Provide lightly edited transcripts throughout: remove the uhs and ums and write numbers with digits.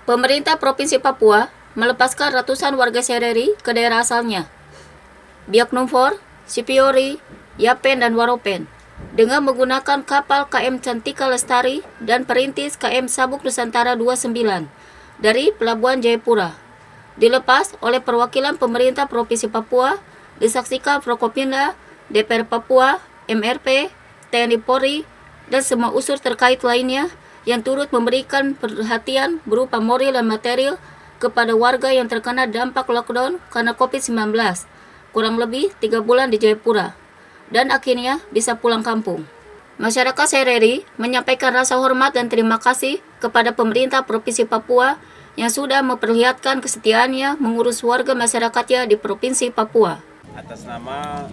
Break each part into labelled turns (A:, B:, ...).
A: Pemerintah Provinsi Papua melepaskan ratusan warga Sereri ke daerah asalnya, Biak Numfor, Sipiori, Yapen, dan Waropen, dengan menggunakan kapal KM Cantika Lestari dan perintis KM Sabuk Nusantara 29 dari Pelabuhan Jayapura. Dilepas oleh perwakilan pemerintah Provinsi Papua, disaksikan Prokopinda, DPR Papua, MRP, TNI Polri, dan semua unsur terkait lainnya yang turut memberikan perhatian berupa moral dan material kepada warga yang terkena dampak lockdown karena COVID-19, kurang lebih 3 bulan di Jayapura, dan akhirnya bisa pulang kampung. Masyarakat Sereri menyampaikan rasa hormat dan terima kasih kepada pemerintah Provinsi Papua yang sudah memperlihatkan kesetiaannya mengurus warga masyarakatnya di Provinsi Papua.
B: Atas nama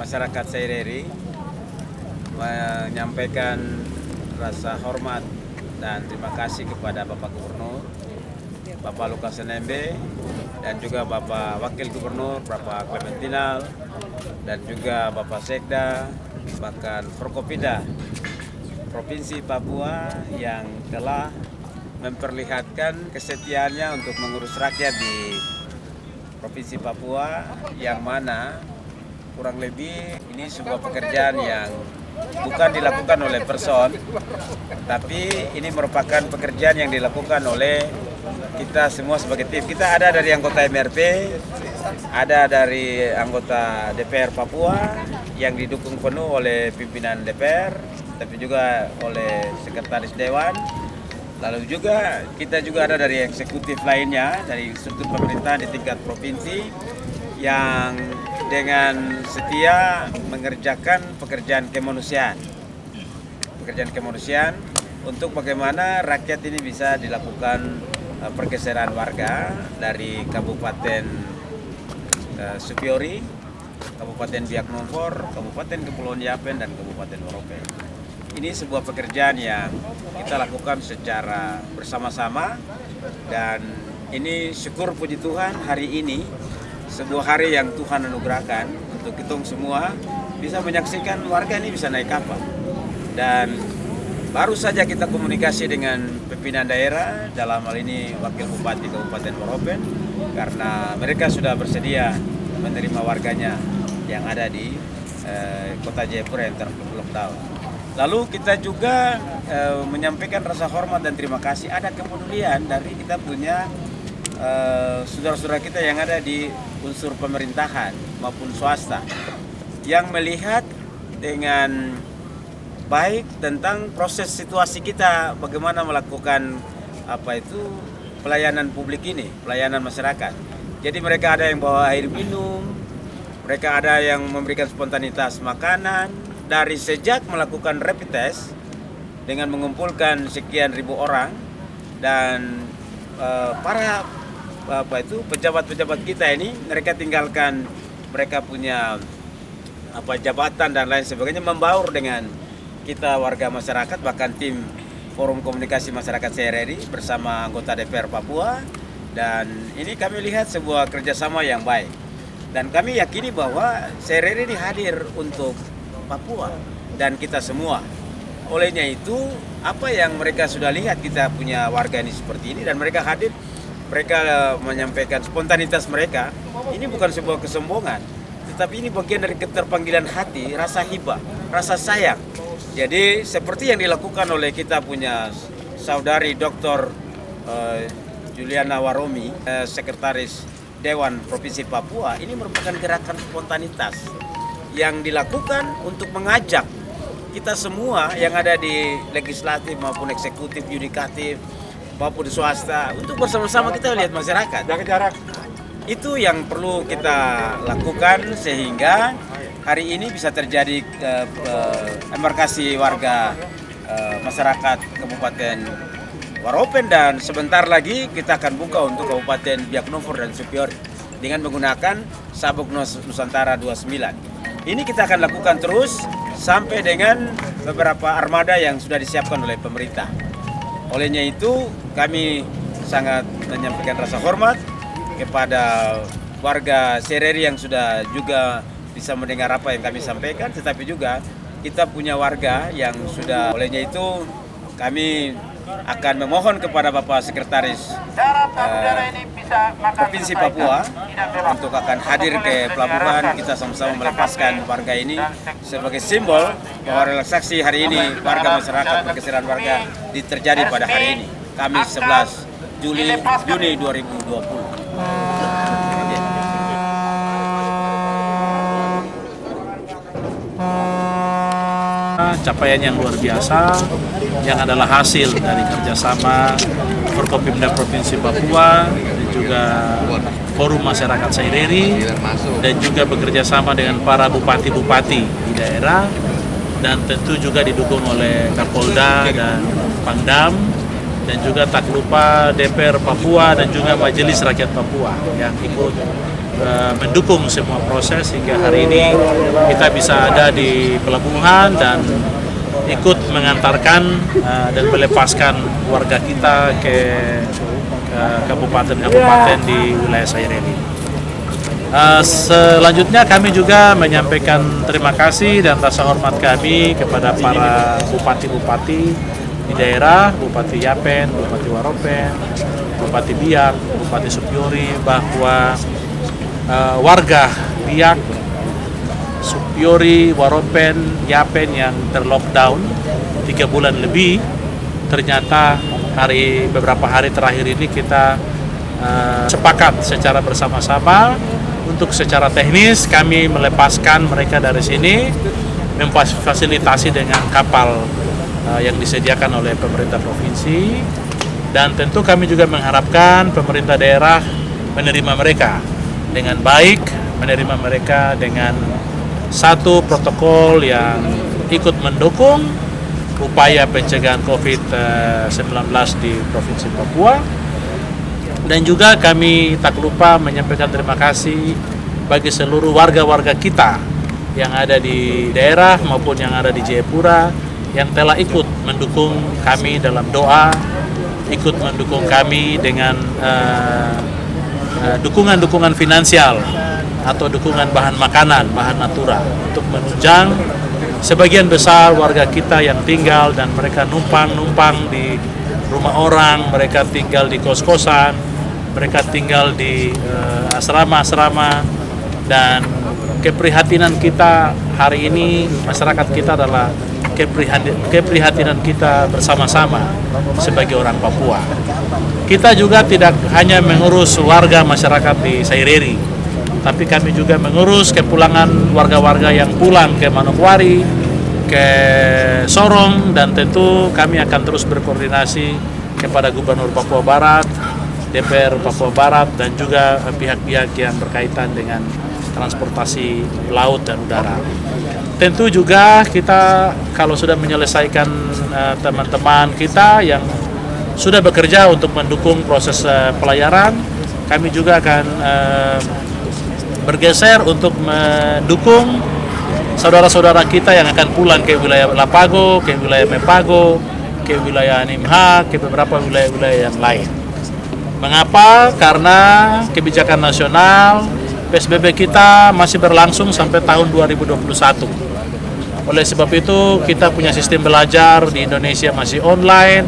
B: masyarakat Sereri menyampaikan rasa hormat dan terima kasih kepada Bapak Gubernur, Bapak Lukas NMB, dan juga Bapak Wakil Gubernur, Bapak Clementinal, dan juga Bapak Sekda, bahkan Prokopinda Provinsi Papua yang telah memperlihatkan kesetiaannya untuk mengurus rakyat di Provinsi Papua, yang mana kurang lebih ini sebuah pekerjaan yang bukan dilakukan oleh person, tapi ini merupakan pekerjaan yang dilakukan oleh kita semua sebagai tim. Kita ada dari anggota MRP, ada dari anggota DPR Papua yang didukung penuh oleh pimpinan DPR, tapi juga oleh Sekretaris Dewan. Lalu juga kita juga ada dari eksekutif lainnya, dari struktur pemerintah di tingkat provinsi yang dengan setia mengerjakan pekerjaan kemanusiaan untuk bagaimana rakyat ini bisa dilakukan pergeseran warga dari Kabupaten Sipiori, Kabupaten Biak Numfor, Kabupaten Kepulauan Yapen, dan Kabupaten Waropen. Ini sebuah pekerjaan yang kita lakukan secara bersama-sama, dan ini syukur puji Tuhan hari ini sebuah hari yang Tuhan anugerahkan untuk kita semua bisa menyaksikan warga ini bisa naik kapal. Dan baru saja kita komunikasi dengan pimpinan daerah, dalam hal ini Wakil Bupati Kabupaten Waropen, karena mereka sudah bersedia menerima warganya yang ada di kota Jayapura yang terlockdown. Lalu kita juga menyampaikan rasa hormat dan terima kasih, ada kepedulian dari kita punya saudara-saudara kita yang ada di unsur pemerintahan maupun swasta yang melihat dengan baik tentang proses situasi kita, bagaimana melakukan pelayanan publik ini, pelayanan masyarakat. Jadi mereka ada yang bawa air minum, mereka ada yang memberikan spontanitas makanan. Dari sejak melakukan rapid test dengan mengumpulkan sekian ribu orang, dan para pejabat-pejabat kita ini mereka tinggalkan, mereka punya jabatan dan lain sebagainya, membaur dengan kita warga masyarakat, bahkan tim Forum Komunikasi Masyarakat Sereri bersama anggota DPR Papua. Dan ini kami lihat sebuah kerjasama yang baik, dan kami yakini bahwa Sereri ini hadir untuk Papua dan kita semua. Olehnya itu, apa yang mereka sudah lihat, kita punya warga ini seperti ini, dan mereka hadir, mereka menyampaikan spontanitas mereka. Ini bukan sebuah kesombongan, tetapi ini bagian dari keterpanggilan hati, rasa hibah, rasa sayang. Jadi seperti yang dilakukan oleh kita punya saudari Dr. Juliana Waromi, Sekretaris Dewan Provinsi Papua, ini merupakan gerakan spontanitas yang dilakukan untuk mengajak kita semua yang ada di legislatif maupun eksekutif, yudikatif maupun swasta untuk bersama-sama kita lihat masyarakat. Jaga jarak. Itu yang perlu kita lakukan sehingga hari ini bisa terjadi embarkasi warga masyarakat Kabupaten Waropen, dan sebentar lagi kita akan buka untuk Kabupaten Biak Numfor dan Sipiori dengan menggunakan Sabuk Nusantara 29. Ini kita akan lakukan terus sampai dengan beberapa armada yang sudah disiapkan oleh pemerintah. Olehnya itu, kami sangat menyampaikan rasa hormat kepada warga Sereri yang sudah juga bisa mendengar apa yang kami sampaikan, tetapi juga kita punya warga yang sudah, olehnya itu kami akan memohon kepada Bapak Sekretaris Provinsi Papua untuk akan hadir ke pelabuhan. Kita sama-sama melepaskan warga ini sebagai simbol bahwa relaksasi hari ini warga masyarakat pergeseran warga terjadi pada hari ini, Kamis 11 Juni 2020.
C: Capaian yang luar biasa yang adalah hasil dari kerjasama Forkopimda Provinsi Papua dan juga Forum Masyarakat Saireri dan juga bekerja sama dengan para bupati-bupati di daerah dan tentu juga didukung oleh Kapolda dan Pangdam dan juga tak lupa DPR Papua dan juga Majelis Rakyat Papua yang ikut mendukung semua proses hingga hari ini kita bisa ada di pelabuhan dan ikut mengantarkan dan melepaskan warga kita ke kabupaten-kabupaten di wilayah Saireri. Selanjutnya kami juga menyampaikan terima kasih dan rasa hormat kami kepada para bupati-bupati di daerah, Bupati Yapen, Bupati Waropen, Bupati Biak, Bupati Supiori, bahwa warga Biak, Supiori, Waropen, Yapen yang terlockdown 3 bulan lebih, ternyata beberapa hari terakhir ini kita sepakat secara bersama-sama untuk secara teknis kami melepaskan mereka dari sini, memfasilitasi dengan kapal yang disediakan oleh pemerintah provinsi, dan tentu kami juga mengharapkan pemerintah daerah menerima mereka dengan baik, menerima mereka dengan satu protokol yang ikut mendukung upaya pencegahan COVID-19 di Provinsi Papua. Dan juga kami tak lupa menyampaikan terima kasih bagi seluruh warga-warga kita yang ada di daerah maupun yang ada di Jayapura yang telah ikut mendukung kami dalam doa, ikut mendukung kami dengan dukungan-dukungan finansial atau dukungan bahan makanan, bahan natura untuk menunjang sebagian besar warga kita yang tinggal dan mereka numpang di rumah orang, mereka tinggal di kos-kosan, mereka tinggal di asrama-asrama, dan keprihatinan kita hari ini, masyarakat kita adalah keprihatinan kita bersama-sama sebagai orang Papua. Kita juga tidak hanya mengurus warga masyarakat di Saireri, tapi kami juga mengurus kepulangan warga-warga yang pulang ke Manokwari, ke Sorong, dan tentu kami akan terus berkoordinasi kepada Gubernur Papua Barat, DPR Papua Barat, dan juga pihak-pihak yang berkaitan dengan transportasi laut dan udara. Tentu juga kita kalau sudah menyelesaikan teman-teman kita yang sudah bekerja untuk mendukung proses pelayaran, kami juga akan bergeser untuk mendukung saudara-saudara kita yang akan pulang ke wilayah Lapago, ke wilayah Mepago, ke wilayah Nimha, ke beberapa wilayah-wilayah yang lain. Mengapa? Karena kebijakan nasional PSBB kita masih berlangsung sampai tahun 2021. Oleh sebab itu kita punya sistem belajar di Indonesia masih online,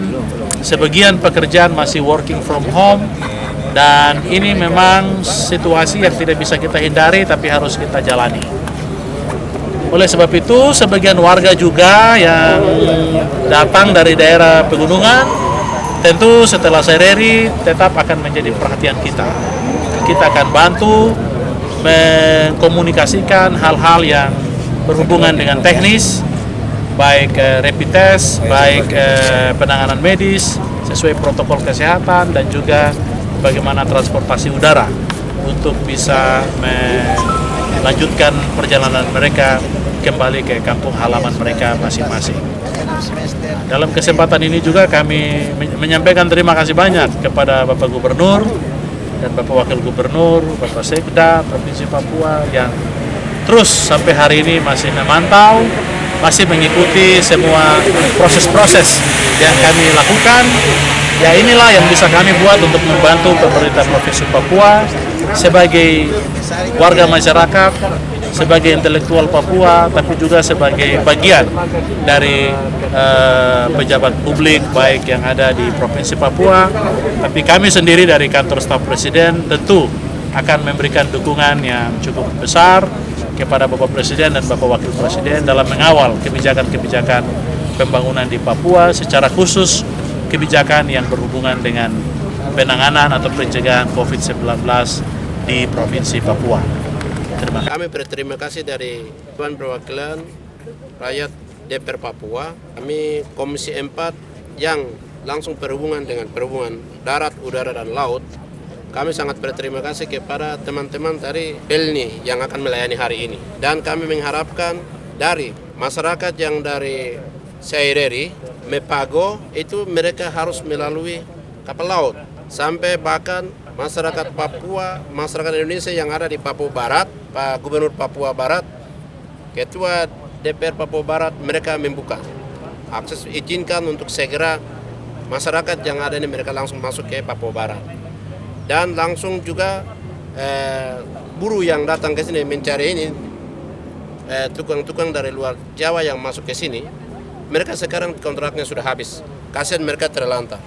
C: sebagian pekerjaan masih working from home, dan ini memang situasi yang tidak bisa kita hindari tapi harus kita jalani. Oleh sebab itu sebagian warga juga yang datang dari daerah pegunungan tentu setelah Saireri tetap akan menjadi perhatian kita. Kita akan bantu mengkomunikasikan hal-hal yang berhubungan dengan teknis, baik rapid test, baik penanganan medis sesuai protokol kesehatan, dan juga bagaimana transportasi udara untuk bisa melanjutkan perjalanan mereka kembali ke kampung halaman mereka masing-masing. Dalam kesempatan ini juga kami menyampaikan terima kasih banyak kepada Bapak Gubernur dan Bapak Wakil Gubernur, Bapak Sekda Provinsi Papua yang terus sampai hari ini masih memantau, masih mengikuti semua proses-proses yang kami lakukan. Ya, inilah yang bisa kami buat untuk membantu pemerintah Provinsi Papua sebagai warga masyarakat sebagai intelektual Papua, tapi juga sebagai bagian dari pejabat publik baik yang ada di Provinsi Papua. Tapi kami sendiri dari kantor staf Presiden tentu akan memberikan dukungan yang cukup besar kepada Bapak Presiden dan Bapak Wakil Presiden dalam mengawal kebijakan-kebijakan pembangunan di Papua, secara khusus kebijakan yang berhubungan dengan penanganan atau pencegahan COVID-19 di Provinsi Papua. Terima kasih.
D: Kami berterima kasih dari Dewan Perwakilan Rakyat DPR Papua. Kami Komisi 4 yang langsung berhubungan dengan perhubungan darat, udara, dan laut. Kami sangat berterima kasih kepada teman-teman dari Pelni yang akan melayani hari ini. Dan kami mengharapkan dari masyarakat yang dari Saireri, Mepago, itu mereka harus melalui kapal laut. Sampai bahkan masyarakat Papua, masyarakat Indonesia yang ada di Papua Barat, Pak Gubernur Papua Barat, Ketua DPR Papua Barat, mereka membuka akses, izinkan untuk segera masyarakat yang ada ini mereka langsung masuk ke Papua Barat. Dan langsung juga buruh yang datang ke sini mencari ini, tukang-tukang dari luar Jawa yang masuk ke sini, mereka sekarang kontraknya sudah habis. Kasihan mereka terlantar.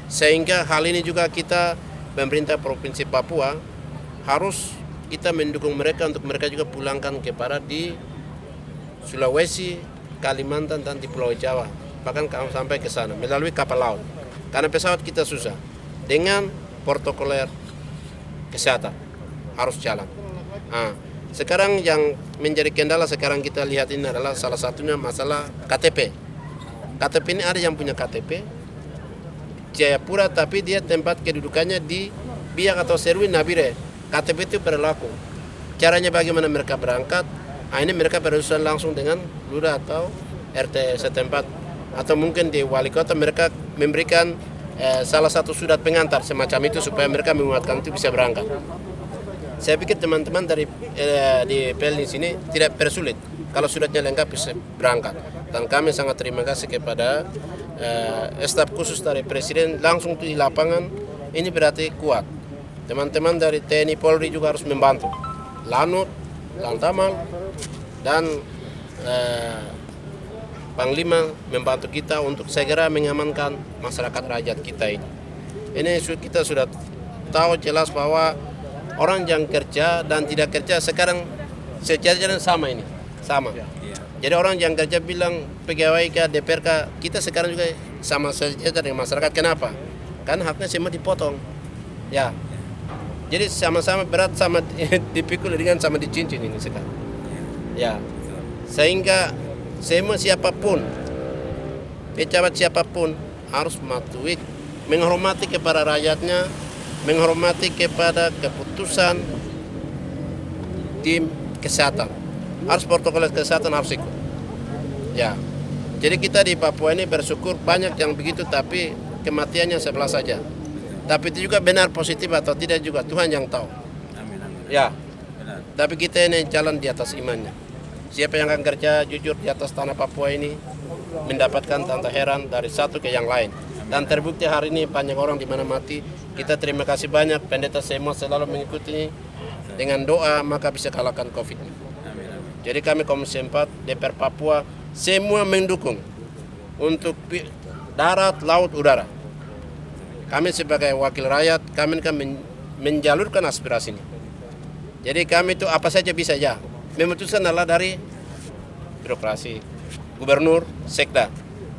D: Sehingga hal ini juga kita, pemerintah Provinsi Papua, harus kita mendukung mereka untuk mereka juga pulangkan kepada di Sulawesi, Kalimantan, dan di Pulau Jawa. Bahkan sampai ke sana melalui kapal laut. Karena pesawat kita susah. Dengan protokoler kesehatan harus jalan. Nah, sekarang yang menjadi kendala sekarang kita lihat ini adalah salah satunya masalah KTP. KTP ini ada yang punya KTP Jayapura tapi dia tempat kedudukannya di Biak atau Serui Nabire. KTP itu berlaku. Caranya bagaimana mereka berangkat? Nah, ini mereka berurusan langsung dengan lurah atau RT setempat atau mungkin di wali kota mereka memberikan salah satu surat pengantar semacam itu supaya mereka menguatkan itu bisa berangkat. Saya pikir teman-teman dari di PL di sini tidak persulit kalau suratnya lengkap bisa berangkat. Dan kami sangat terima kasih kepada staf khusus dari Presiden langsung di lapangan. Ini berarti kuat. Teman-teman dari TNI Polri juga harus membantu. Lanut, Lantamal, dan Panglima membantu kita untuk segera mengamankan masyarakat rakyat kita ini. Ini kita sudah tahu jelas bahwa orang yang kerja dan tidak kerja sekarang sejajaran sama ini, sama. Jadi orang yang kerja bilang pegawai ke DPR kita sekarang juga sama sejajar dengan masyarakat. Kenapa? Karena haknya semua dipotong. Ya. Jadi sama-sama berat, sama dipikul dengan sama dicincin ini sekarang. Ya. Sehingga semua siapapun, pejabat siapapun harus mematuhi, menghormati kepada rakyatnya, menghormati kepada keputusan tim kesehatan. Harus protokol kesehatan harus ikut. Ya, jadi kita di Papua ini bersyukur banyak yang begitu, tapi kematiannya 11 saja. Tapi itu juga benar positif atau tidak juga Tuhan yang tahu. Ya, tapi kita ini jalan di atas imannya. Siapa yang akan kerja jujur di atas tanah Papua ini mendapatkan tanda heran dari satu ke yang lain. Dan terbukti hari ini banyak orang di mana mati. Kita terima kasih banyak, pendeta semua selalu mengikuti dengan doa maka bisa kalahkan COVID. Jadi kami Komisi 4 DPR Papua semua mendukung untuk darat, laut, udara. Kami sebagai wakil rakyat, kami kan menjalurkan aspirasi ini. Jadi kami itu apa saja bisa ya. Memutuskan adalah dari birokrasi, gubernur, sekda.